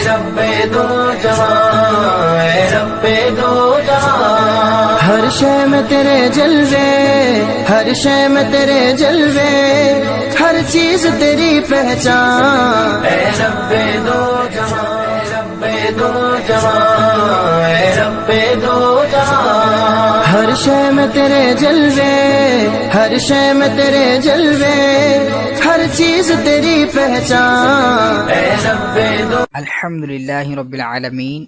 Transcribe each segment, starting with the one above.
رب دو جہاں، اے رب دو جہاں، ہر شے میں تیرے جلوے، ہر شے میں تیرے جلوے، ہر چیز تیری پہچان، اے رب دو جہاں، اے رب دو جہاں، اے رب دو جہاں، ہر شے میں تیرے جلوے، ہر شے میں تیرے جلوے، ہر چیز تیری پہچان، اے رب دو۔ الحمدللہ رب العالمین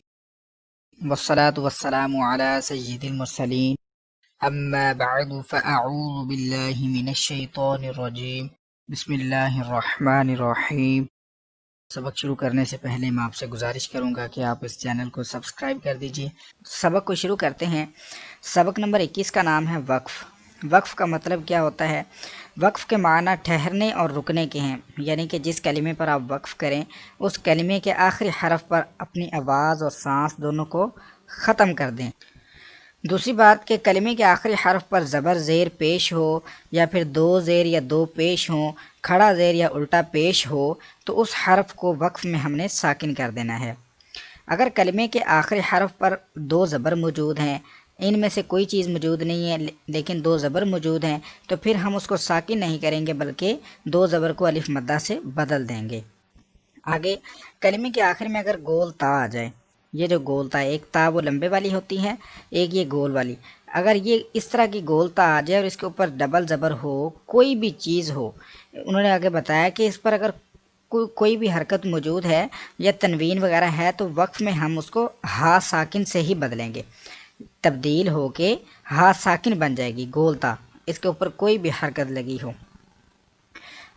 والصلاة والسلام علی سید المرسلین، اما بعد فاعوذ باللہ من الشیطان الرجیم، بسم اللہ الرحمن الرحیم۔ سبق شروع کرنے سے پہلے میں آپ سے گزارش کروں گا کہ آپ اس چینل کو سبسکرائب کر دیجیے۔ سبق کو شروع کرتے ہیں۔ سبق نمبر 21 کا نام ہے وقف۔ وقف کا مطلب کیا ہوتا ہے؟ وقف کے معنی ٹھہرنے اور رکنے کے ہیں، یعنی کہ جس کلمے پر آپ وقف کریں اس کلمے کے آخری حرف پر اپنی آواز اور سانس دونوں کو ختم کر دیں۔ دوسری بات کہ کلمے کے آخری حرف پر زبر زیر پیش ہو یا پھر دو زیر یا دو پیش ہوں، کھڑا زیر یا الٹا پیش ہو تو اس حرف کو وقف میں ہم نے ساکن کر دینا ہے۔ اگر کلمے کے آخری حرف پر دو زبر موجود ہیں، ان میں سے کوئی چیز موجود نہیں ہے لیکن دو زبر موجود ہیں، تو پھر ہم اس کو ساکن نہیں کریں گے بلکہ دو زبر کو الف مدہ سے بدل دیں گے۔ آگے کلمے کے آخر میں اگر گول تا آ جائے، یہ جو گول تا ہے، ایک تا وہ لمبے والی ہوتی ہے، ایک یہ گول والی، اگر یہ اس طرح کی گول تا آ جائے اور اس کے اوپر ڈبل زبر ہو، کوئی بھی چیز ہو، انہوں نے آگے بتایا کہ اس پر اگر کوئی بھی حرکت موجود ہے یا تنوین وغیرہ ہے تو وقف میں ہم اس کو ہا ساکن سے ہی بدلیں گے، تبدیل ہو کے ہا ساکن بن جائے گی گول تا، اس کے اوپر کوئی بھی حرکت لگی ہو۔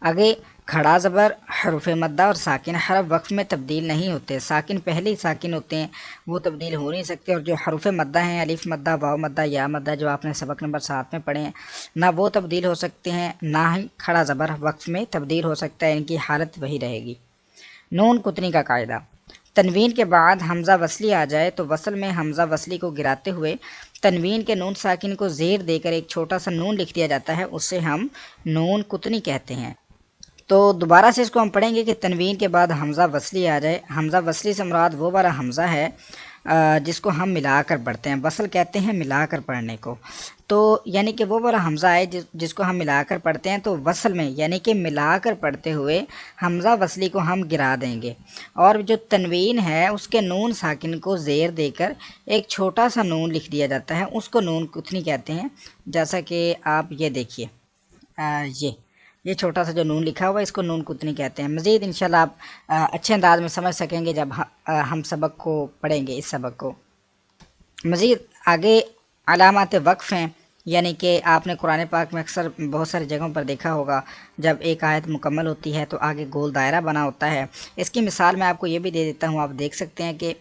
آگے کھڑا زبر، حروف مدہ اور ساکن حرف وقف میں تبدیل نہیں ہوتے، ساکن پہلے ہی ساکن ہوتے ہیں، وہ تبدیل ہو نہیں سکتے، اور جو حروف مدہ ہیں، الف مدہ، واو مدہ، یا مدہ، جو آپ نے سبق نمبر 7 میں پڑھے ہیں، نہ وہ تبدیل ہو سکتے ہیں نہ ہی کھڑا زبر وقف میں تبدیل ہو سکتا ہے، ان کی حالت وہی رہے گی۔ نون کتنی کا قاعدہ۔ تنوین کے بعد حمزہ وصلی آ جائے تو وصل میں حمزہ وصلی کو گراتے ہوئے تنوین کے نون ساکن کو زیر دے کر ایک چھوٹا سا نون لکھ دیا جاتا ہے، اس سے ہم نون کتنی کہتے ہیں۔ تو دوبارہ سے اس کو ہم پڑھیں گے کہ تنوین کے بعد حمزہ وصلی آ جائے۔ حمزہ وصلی سے مراد وہ والا حمزہ ہے جس کو ہم ملا کر پڑھتے ہیں، وصل کہتے ہیں ملا کر پڑھنے کو، تو یعنی کہ وہ والا حمزہ ہے جس کو ہم ملا کر پڑھتے ہیں، تو وصل میں یعنی کہ ملا کر پڑھتے ہوئے حمزہ وصلی کو ہم گرا دیں گے، اور جو تنوین ہے اس کے نون ساکن کو زیر دے کر ایک چھوٹا سا نون لکھ دیا جاتا ہے، اس کو نون کتنی کہتے ہیں۔ جیسا کہ آپ یہ دیکھیے، یہ چھوٹا سا جو نون لکھا ہوا ہے اس کو نون کتنی کہتے ہیں۔ مزید انشاءاللہ آپ اچھے انداز میں سمجھ سکیں گے جب ہم سبق کو پڑھیں گے، اس سبق کو۔ مزید آگے علامات وقف ہیں، یعنی کہ آپ نے قرآن پاک میں اکثر بہت ساری جگہوں پر دیکھا ہوگا جب ایک آیت مکمل ہوتی ہے تو آگے گول دائرہ بنا ہوتا ہے۔ اس کی مثال میں آپ کو یہ بھی دے دیتا ہوں، آپ دیکھ سکتے ہیں کہ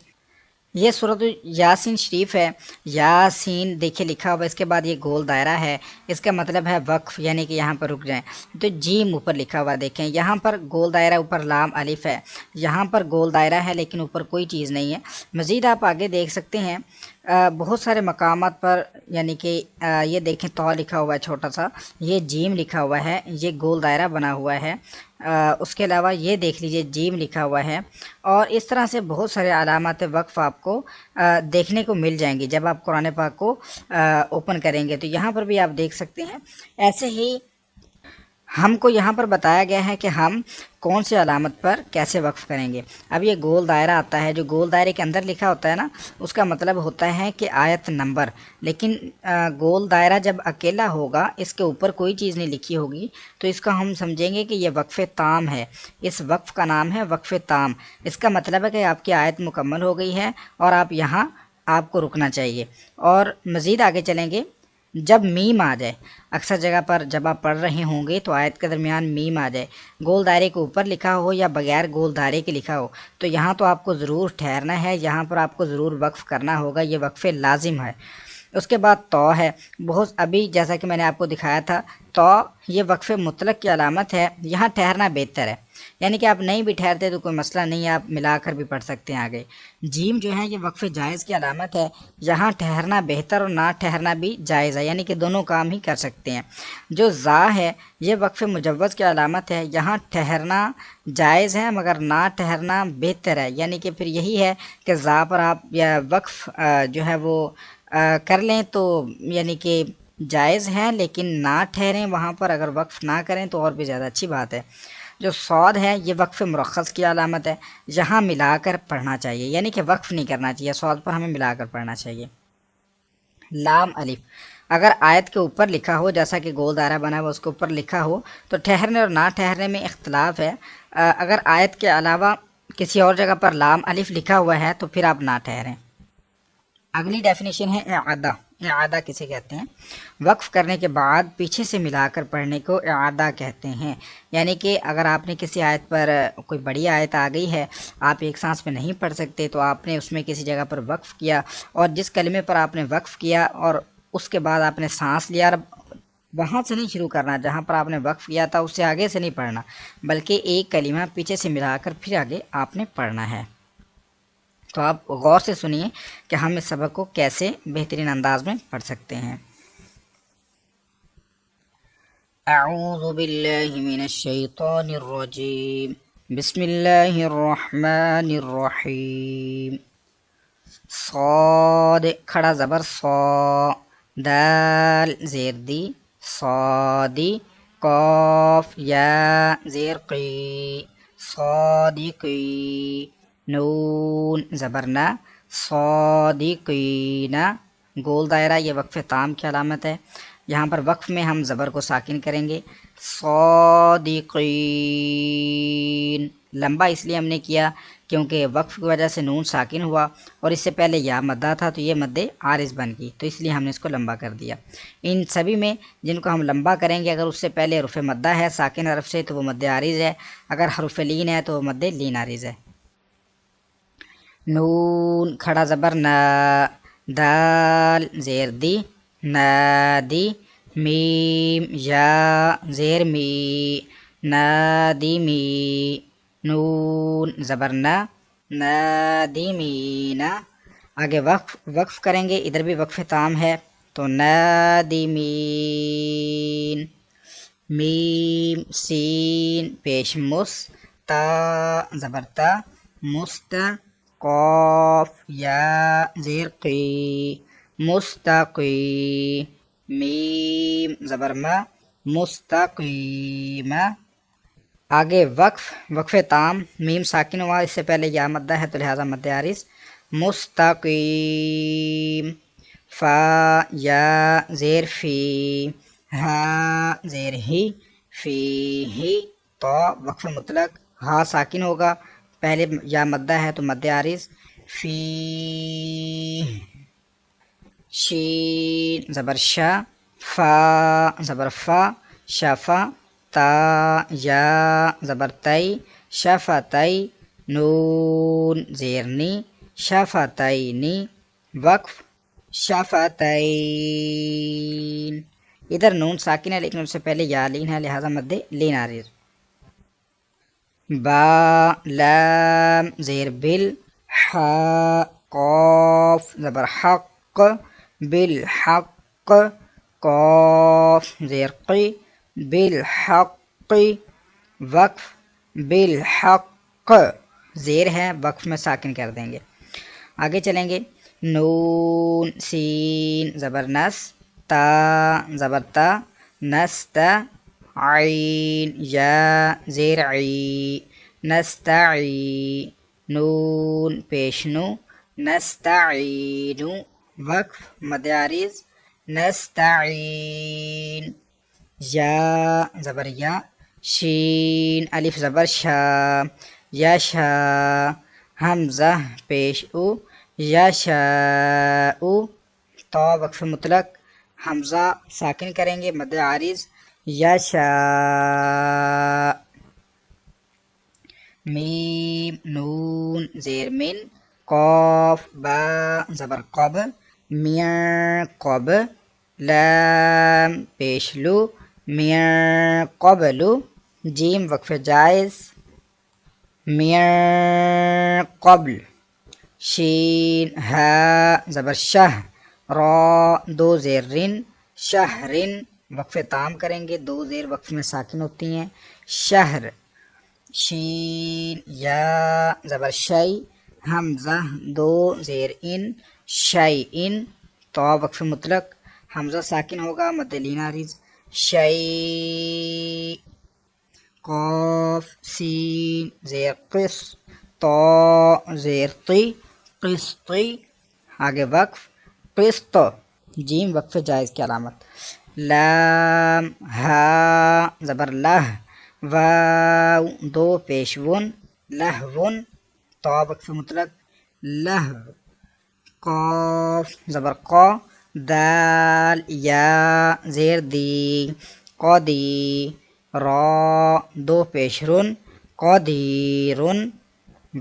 یہ سورۃ یاسین شریف ہے، یاسین دیکھیں لکھا ہوا، اس کے بعد یہ گول دائرہ ہے، اس کا مطلب ہے وقف، یعنی کہ یہاں پر رک جائیں۔ تو جیم اوپر لکھا ہوا دیکھیں، یہاں پر گول دائرہ، اوپر لام الف ہے، یہاں پر گول دائرہ ہے لیکن اوپر کوئی چیز نہیں ہے۔ مزید آپ آگے دیکھ سکتے ہیں بہت سارے مقامات پر، یعنی کہ یہ دیکھیں تو لکھا ہوا ہے چھوٹا سا، یہ جیم لکھا ہوا ہے، یہ گول دائرہ بنا ہوا ہے، اس کے علاوہ یہ دیکھ لیجئے جیم لکھا ہوا ہے، اور اس طرح سے بہت سارے علامات وقف آپ کو دیکھنے کو مل جائیں گی جب آپ قرآن پاک کو اوپن کریں گے، تو یہاں پر بھی آپ دیکھ سکتے ہیں۔ ایسے ہی ہم کو یہاں پر بتایا گیا ہے کہ ہم کون سی علامت پر کیسے وقف کریں گے۔ اب یہ گول دائرہ آتا ہے، جو گول دائرے کے اندر لکھا ہوتا ہے نا، اس کا مطلب ہوتا ہے کہ آیت نمبر، لیکن گول دائرہ جب اکیلا ہوگا، اس کے اوپر کوئی چیز نہیں لکھی ہوگی، تو اس کا ہم سمجھیں گے کہ یہ وقف تام ہے، اس وقف کا نام ہے وقف تام۔ اس کا مطلب ہے کہ آپ کی آیت مکمل ہو گئی ہے اور آپ یہاں آپ کو رکنا چاہیے۔ اور مزید آگے چلیں گے، جب میم آ جائے، اکثر جگہ پر جب آپ پڑھ رہے ہوں گے تو آیت کے درمیان میم آ جائے، گول دائرے کے اوپر لکھا ہو یا بغیر گول دائرے کے لکھا ہو، تو یہاں تو آپ کو ضرور ٹھہرنا ہے، یہاں پر آپ کو ضرور وقف کرنا ہوگا، یہ وقف لازم ہے۔ اس کے بعد تو ہے، بہت ابھی جیسا کہ میں نے آپ کو دکھایا تھا، تو یہ وقف مطلق کی علامت ہے، یہاں ٹھہرنا بہتر ہے، یعنی کہ آپ نہیں بھی ٹھہرتے تو کوئی مسئلہ نہیں ہے، آپ ملا کر بھی پڑھ سکتے ہیں آگے۔ جیم جو ہے یہ وقف جائز کی علامت ہے، یہاں ٹھہرنا بہتر اور نہ ٹھہرنا بھی جائز ہے، یعنی کہ دونوں کام ہی کر سکتے ہیں۔ جو زا ہے یہ وقف مجوز کی علامت ہے، یہاں ٹھہرنا جائز ہے مگر نہ ٹھہرنا بہتر ہے، یعنی کہ پھر یہی ہے کہ زا پر آپ یا وقف جو ہے وہ کر لیں تو یعنی کہ جائز ہے، لیکن نہ ٹھہریں وہاں پر، اگر وقف نہ کریں تو اور بھی زیادہ اچھی بات ہے۔ جو صاد ہے یہ وقف مرخص کی علامت ہے، یہاں ملا کر پڑھنا چاہیے، یعنی کہ وقف نہیں کرنا چاہیے، صاد پر ہمیں ملا کر پڑھنا چاہیے۔ لام الف اگر آیت کے اوپر لکھا ہو، جیسا کہ گول دائرہ بنا ہوا اس کے اوپر لکھا ہو تو ٹھہرنے اور نہ ٹھہرنے میں اختلاف ہے۔ اگر آیت کے علاوہ کسی اور جگہ پر لام الف لکھا ہوا ہے تو پھر آپ نہ ٹھہریں۔ اگلی ڈیفینیشن ہے اعادہ۔ اعادہ کسے کہتے ہیں؟ وقف کرنے کے بعد پیچھے سے ملا کر پڑھنے کو اعادہ کہتے ہیں، یعنی کہ اگر آپ نے کسی آیت پر کوئی بڑی آیت آ گئی ہے، آپ ایک سانس میں نہیں پڑھ سکتے تو آپ نے اس میں کسی جگہ پر وقف کیا، اور جس کلمے پر آپ نے وقف کیا اور اس کے بعد آپ نے سانس لیا، وہاں سے نہیں شروع کرنا جہاں پر آپ نے وقف کیا تھا، اس سے آگے سے نہیں پڑھنا، بلکہ ایک کلمہ پیچھے سے ملا کر پھر آگے آپ نے پڑھنا ہے۔ تو آپ غور سے سنیے کہ ہم اس سبق کو کیسے بہترین انداز میں پڑھ سکتے ہیں۔ اعوذ باللہ من الشیطان الرجیم، بسم اللہ الرحمن الرحیم۔ صاد کھڑا زبر صا، دال زیر دی صادی، قاف یا زیر قی صادقی، نون زبرنا صادقین، گول دائرہ یہ وقف تام کی علامت ہے، یہاں پر وقف میں ہم زبر کو ساکن کریں گے، صادقین، لمبا اس لیے ہم نے کیا کیونکہ وقف کی وجہ سے نون ساکن ہوا اور اس سے پہلے یا مدہ تھا تو یہ مد عارض بن گئی، تو اس لیے ہم نے اس کو لمبا کر دیا۔ ان سبھی میں جن کو ہم لمبا کریں گے، اگر اس سے پہلے حرف مدہ ہے ساکن حرف سے تو وہ مد عارض ہے، اگر حرف لین ہے تو وہ مد لین عارض ہے۔ نون کھڑا زبر نا، دال زیر دی نادی، میم یا زیر می نادمی، نون زبرنا نادمین، آگے وقف کریں گے، ادھر بھی وقف تام ہے تو نادمین، میم سین پیش مس، تا زبرتا مست، قاف یا زیر قی مستقی، میم زبرما مستقیم، آگے وقف تام، میم ساکن ہوا، اس سے پہلے یا مدہ ہے تو لہٰذا مد عارض، مستقیم، فا یا زیر فی، ہا زیر ہی، فی ہی، تو وقف مطلق، ہا ساکن ہوگا، پہلے یا مدہ ہے تو مد عارض، فی، شین زبر شا، فا زبر فا، شفا، تا یا زبر تئی، شفتئی، نون زیرنی، شفتینی، وقف شفتین، ادھر نون ساکن ہے لیکن اس سے پہلے یا لین ہے لہذا مد لین عارض۔ با لام زیر بل، حا قاف زبر حق، بالحق، قاف زیر قی، بالحق، وقف بالحق، زیر ہے وقف میں ساکن کر دیں گے۔ آگے چلیں گے، نون سین زبر نس، تا زبر تا، نستا، عین یا زیر عی، نستعی، نون پیش نو، نستعین، وقف مد عارض، نستعین، یا زبر یا، شین الف زبر شا، یشا، حمزہ پیش او، یشاء، تو وقف مطلق، حمزہ ساکن کریں گے مد عارض، یشاء، میم نون زیر من، قاف با زبر قب، من قبل لام پیش لو من قبل جیم وقف جائز من قبل شین ہا زبر شہ را دو زیر رن شہرن وقف تام کریں گے، دو زیر وقف میں ساکن ہوتی ہیں، شہر شین یا زبر شی حمزہ دو زیر ان شی ان تو وقف مطلق حمزہ ساکن ہوگا مد لین عارض شی قاف سین زیر قص تو زیر طی قسطی آگے وقف قسط جیم وقف جائز کی علامت لام ہا زبر لہ واو دو پیش ون لہون تو وقف مطلق لہو قاف زبر قا دال یا زیر دی قادی را دو پیش رن قادیرن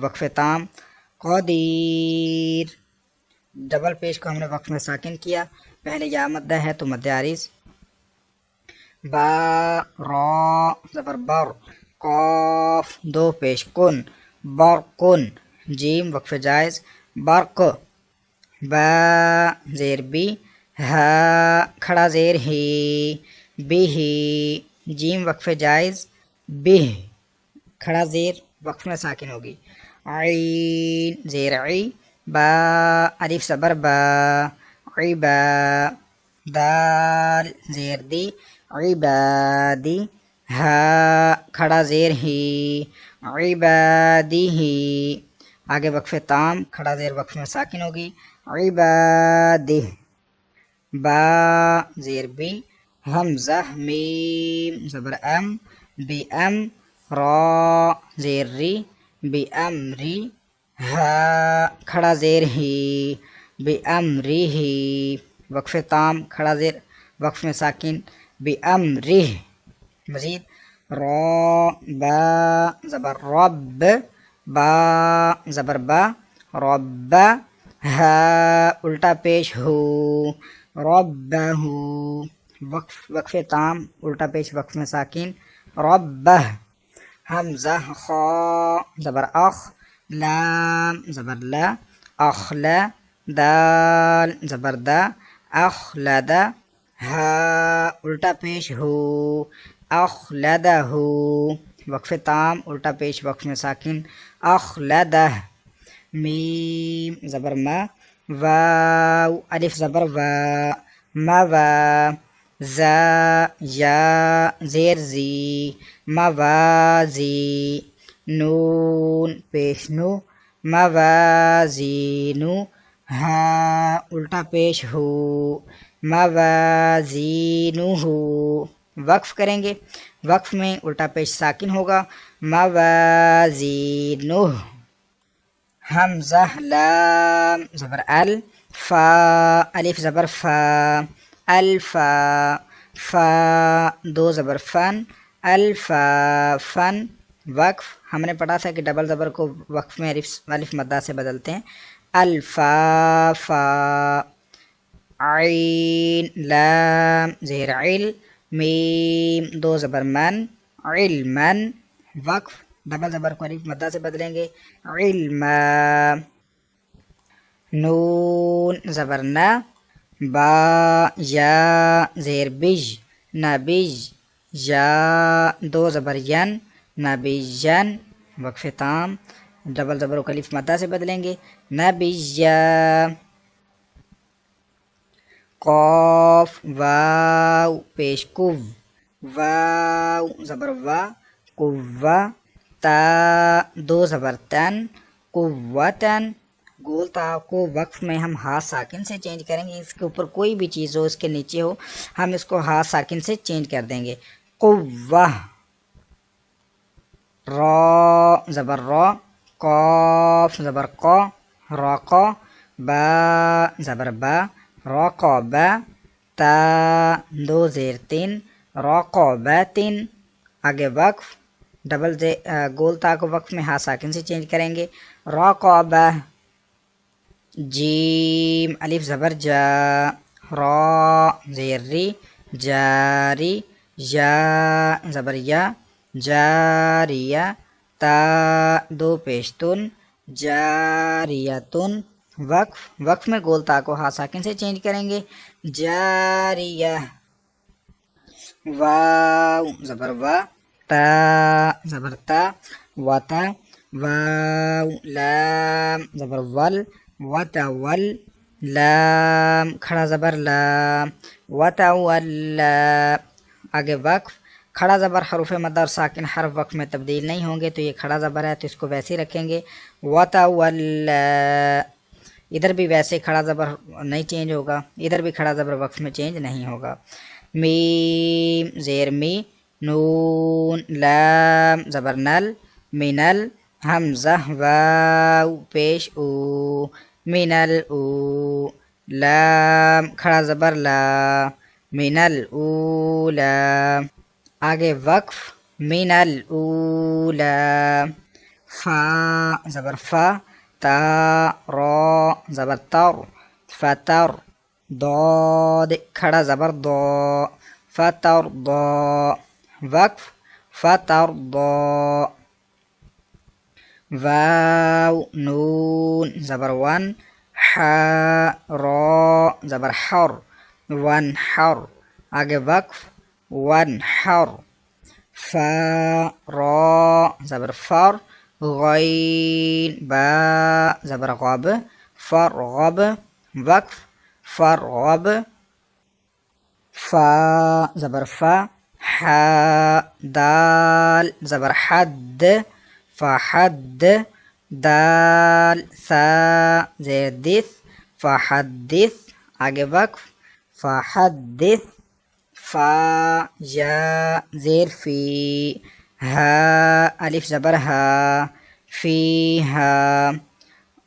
وقف تام قادیر ڈبل پیش کو ہم نے وقف میں ساکن کیا، پہلے یا مدہ ہے تو مد عارض با را زبر بر قاف دو پیش کن برقن جیم وقف جائز برق با زیر بی ہا کھڑا زیر ہی بی ہی جیم وقف جائز بہ کھڑا زیر وقف میں ساکن ہوگی عین زیر عی با الف زبر با عبا دال زیر دی عبادی ہا کھڑا زیر ہی عبادی ہی آگے وقف تام کھڑا زیر وقف میں ساکن ہوگی عبادی با زیر بی حمزہ میم زبر ام بی ام را زیر ری بی امری ہا کھڑا زیر ہی بی امری ہی وقف تام کھڑا زیر وقف میں ساکن بی امری مزید را با زبر رب با زبر با رب ہا الٹا پیش ہو ربہ وقف تام الٹا پیش وقف میں ساکن ربہ حمزہ خا زبر اخ لام زبر لا اخلا دال زبر دا اخلدا ہا الٹا پیش ہو اخلدہ وقف تام الٹا پیش وقف میں ساکن اخلدہ میم زبر ما واو الف زبر وا موا زا یا زیر زی موازی نون پیش نو موازینو ہا الٹا پیش ہو موازینو وقف کریں گے، وقف میں الٹا پیش ساکن ہوگا موازینو حمزہ لام زبر ال فا الف زبر فا الفا فا دو زبر فن الفا فن وقف ہم نے پڑھا تھا کہ ڈبل زبر کو وقف میں الف مدہ سے بدلتے ہیں الفا فا عین لام زیر عل میم دو زبر من علمن وقف ڈبل زبر کو الف مدہ سے بدلیں گے علما نون زبر نا با یا زیر بج نبج یا دو زبر ین نبیجن وقف تام ڈبل زبر کو الف مدہ سے بدلیں گے نبیجا قاف واو پیش کو واو زبر وا قوا تا دو زبر تن قوتن گول تا کو وقف میں ہم ہا ساکن سے چینج کریں گے، اس کے اوپر کوئی بھی چیز ہو اس کے نیچے ہو ہم اس کو ہا ساکن سے چینج کر دیں گے قوہ را زبر را قاف زبر قا راقا با زبر با راقابا تا دو زیر تین راقاباتن آگے وقف ڈبل گول تا کو وقف میں ہا ساکن سے چینج کریں گے راقابہ جیم الف زبر جا، را زیر ری، جاری، یا زبر یا، جاریہ، تا دو پیشتن، جاریتن، وقف، وقف میں گول تا کو ہا ساکن سے چینج کریں گے، جاریہ، واو زبر وا، تا زبر تا، وتا، واو لام زبر ول، وتا ول، لام کھڑا زبر لا، وتا ولا، آگے وقف، کھڑا زبر حروف مد اور ساکن حرف وقف میں تبدیل نہیں ہوں گے، تو یہ کھڑا زبر ہے تو اس کو ویسے ہی رکھیں گے، وتا ولا، ادھر بھی ویسے کھڑا زبر نہیں چینج ہوگا، ادھر بھی کھڑا زبر وقف میں چینج نہیں ہوگا، میم زیر می، نون لام زبر نل، منل، حمزہ واو پیش او، منل او، لام کھڑا زبر لا، منل اولا، آگے وقف، منل اولا، فا زبر فا، تا را زبر تر، فتر، ضاد کھڑا زبر دو، فتر دو، وقف، فتر دو، واو نون زبر ون، حا را زبر حر، ون حر، آگے وقف، ون حر، فا را زبر فر، غین با زبر غب، فرغب، وقف، فرغب، فا زبر فا، حا دال زبر حد، فحد، دال ثا زیر دث، فحدث، آگے وقف، فحدث، فا یا زیر فی، ہا الف زبر ہا، فی ہا،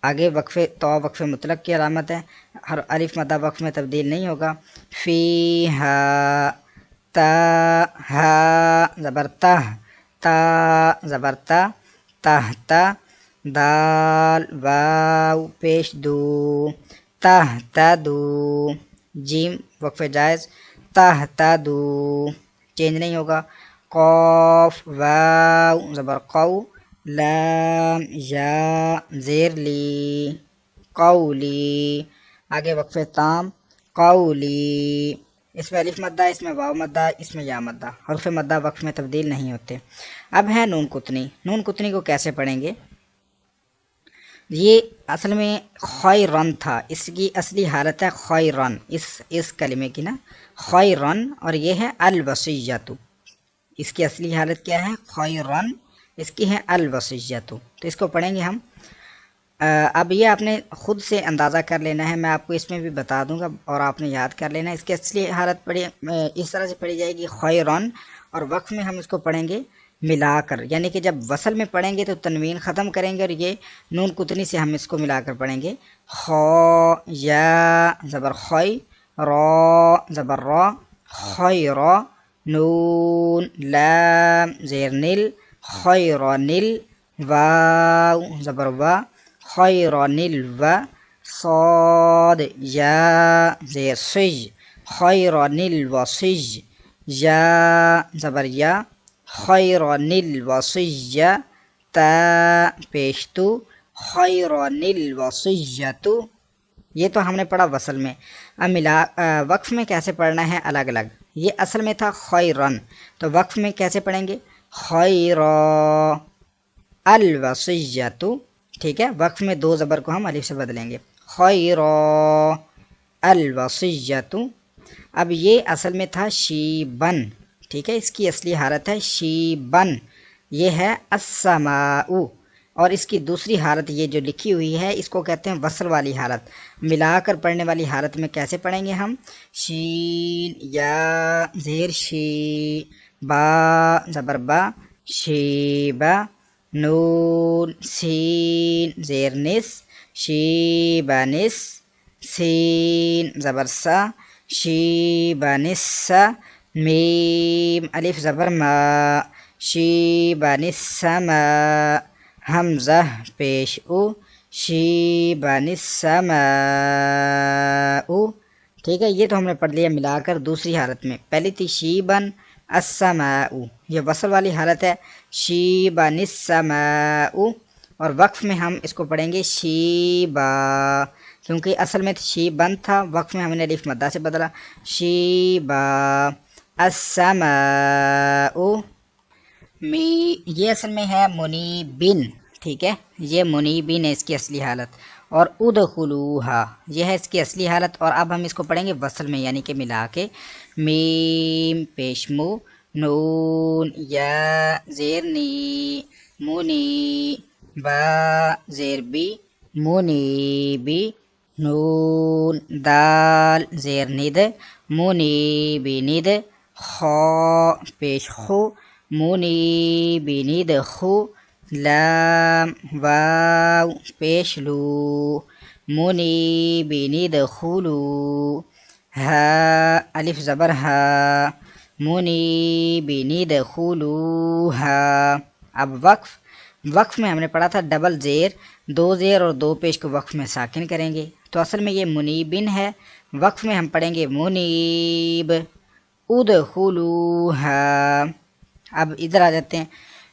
آگے وقفے تو وقف مطلق کی علامت ہے، ہر الف مدہ وقف میں تبدیل نہیں ہوگا، فی ہا، تا ہا زبر تہ، تا زبر تا، تہتا، دال واو پیش دو، تہتدو، جیم وقف جائز، تہتدو چینج نہیں ہوگا، قاف واو زبر قو، لام یا زیر لی، قولی، آگے وقف تام، قولی، اس میں الف مدہ، اس میں واو مدہ، اس میں یا مدہ، حرف مدہ وقف میں تبدیل نہیں ہوتے۔ اب ہے نون کتنی، نون کتنی کو کیسے پڑھیں گے؟ یہ اصل میں خیرن تھا، اس کی اصلی حالت ہے خیرن، اس کلمے کی نا خیرن، اور یہ ہے الوصیۃ، اس کی اصلی حالت کیا ہے؟ خیرن، اس کی ہے الوصیۃ، تو اس کو پڑھیں گے ہم۔ اب یہ آپ نے خود سے اندازہ کر لینا ہے، میں آپ کو اس میں بھی بتا دوں گا اور آپ نے یاد کر لینا ہے۔ اس کی اصلی حالت پڑھی اس طرح سے پڑھی جائے گی خیرن، اور وقف میں ہم اس کو پڑھیں گے ملا کر، یعنی کہ جب وصل میں پڑھیں گے تو تنوین ختم کریں گے، اور یہ نون کتنی سے ہم اس کو ملا کر پڑھیں گے، خو یا زبر خی، را زبر را، خیر، نون لام زیر نل، خیرنل، واو زبر وا، خیرنل و، صاد یا زیر سج، خیرنل و سج، یا زبر یا، خیرنل و سج، تا پیشتو، خیرنل و سجتو، یہ تو ہم نے پڑھا وصل میں۔ اب وقف میں کیسے پڑھنا ہے الگ الگ، یہ اصل میں تھا خیرن، تو وقف میں کیسے پڑھیں گے؟ خیر الوصیۃ، ٹھیک ہے، وقف میں دو زبر کو ہم الف سے بدلیں گے، خیر الوصیۃ۔ اب یہ اصل میں تھا شیبن، ٹھیک ہے، اس کی اصلی حالت ہے شیبن، یہ ہے السماء، اور اس کی دوسری حالت یہ جو لکھی ہوئی ہے اس کو کہتے ہیں وصل والی حالت، ملا کر پڑھنے والی حالت میں کیسے پڑھیں گے ہم؟ شین یا زیر شی، با زبر با، شیبا، نون سین زیر نس، شیبانس، سین زبر سا، شیبانسا، میم الف زبر ما، شیبانسما، حمزہ پیش او، شیبن السماء، ٹھیک ہے، یہ تو ہم نے پڑھ لیا ملا کر دوسری حالت میں. پہلی تھی شیبن السماء، یہ وصل والی حالت ہے، شیبن السماء. اور وقف میں ہم اس کو پڑھیں گے شیبا، کیونکہ اصل میں شیبن تھا، وقف میں ہم نے الف مدہ سے بدلا، شیبا السماء. یہ اصل میں ہے منیبن، ٹھیک ہے، یہ منیبن ہے اس کی اصلی حالت. اور ادخلوہا یہ ہے اس کی اصلی حالت. اور اب ہم اس کو پڑھیں گے وصل میں، یعنی کہ ملا کے میم پیش مو، نون یا زیر نی، منی با زیر بی، منی بی، نون دال زیر ند، منی بی ند، خا پیش خو، منی بی ند خو، لام واو پیش لو، منی بی ند خلو، ہا الف زبر ہا، منی بی ند خلو ہا. اب وقف میں ہم نے پڑھا تھا ڈبل زیر، دو زیر اور دو پیش کو وقف میں ساکن کریں گے، تو اصل میں یہ منیبن ہے، وقف میں ہم پڑھیں گے منیب. ادخلوہا. اب ادھر آ جاتے ہیں،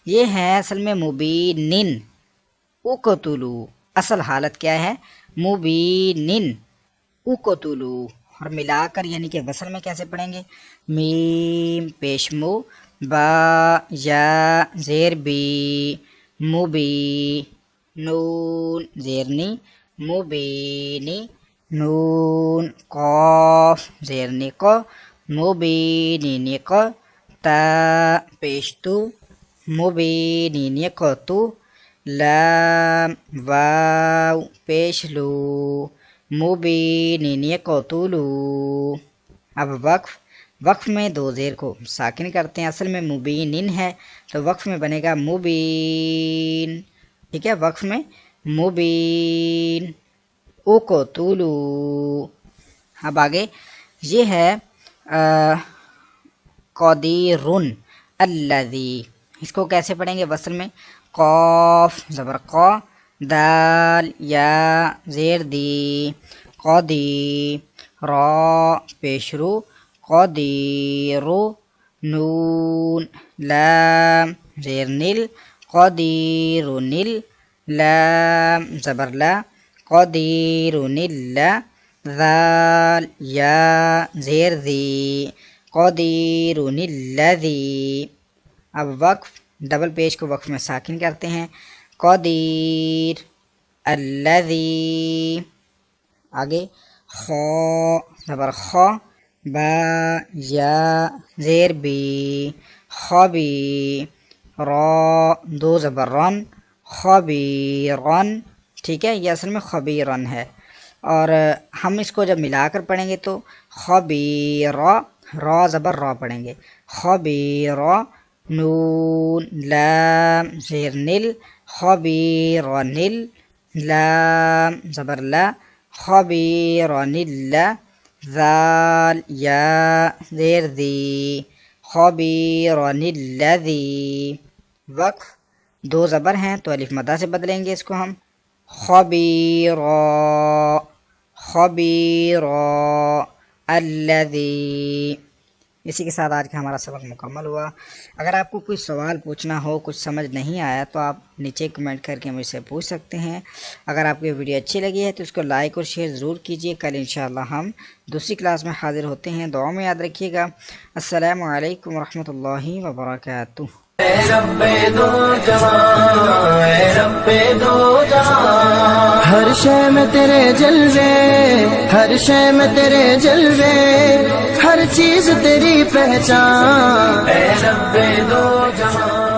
یہ ہے اصل میں مبینن. اقتلو اصل حالت کیا ہے؟ مبینن اقتلو. اور ملا کر یعنی کہ وصل میں کیسے پڑھیں گے؟ میم پیش مو، با یا زیر بی، مبی، نون زیر نی، مبینی، نون قاف زیر نی کو، مبینی نق، تا پیش تو، مبینی نق تو، لام واو پیش لو، مبینی نق تلو. اب وقف میں دو زیر کو ساکن کرتے ہیں، اصل میں مبینن ہے تو وقف میں بنے گا مبین، ٹھیک ہے، وقف میں مبین. اقتلو. اب آگے یہ ہے قدیرن الذی، اس کو کیسے پڑھیں گے وصل میں؟ قاف زبر قا، دال یا زیر دی، قدی، را پیش رو، قدیرو، نون لام زیر نل، قدیرنل، لام زبر لا، قدیرنل، ذال یا زیر دی، قدیرنلذی. اب ڈبل پیش کو وقف میں ساکن کرتے ہیں، قدیر الذی. آگے خا زبر خا، با یا زیر بی، خبی، را دو زبر رن، خبیرن، ٹھیک ہے، یہ اصل میں خبیرن ہے. اور ہم اس کو جب ملا کر پڑھیں گے تو خبیرا، را زبر را پڑھیں گے، خبیرا، نون لام زیر نل، خبیرنل، لام زبر لا، خبیرنل، ذال یا زیر دی، خبیرنلذی. وقف دو زبر ہیں تو الف مدہ سے بدلیں گے اس کو ہم، خبیرا، خبیرا الذی. اسی کے ساتھ آج کا ہمارا سبق مکمل ہوا. اگر آپ کو کوئی سوال پوچھنا ہو، کچھ سمجھ نہیں آیا تو آپ نیچے کمنٹ کر کے مجھ سے پوچھ سکتے ہیں. اگر آپ کو یہ ویڈیو اچھی لگی ہے تو اس کو لائک اور شیئر ضرور کیجیے. کل انشاءاللہ ہم دوسری کلاس میں حاضر ہوتے ہیں. دعا میں یاد رکھیے گا. السلام علیکم ورحمۃ اللہ وبرکاتہ. اے رب دو جہاں، اے رب دو جہاں، ہر شے میں تیرے جلوے، ہر شے میں تیرے جلوے، ہر چیز تیری پہچان. اے رب دو جہاں.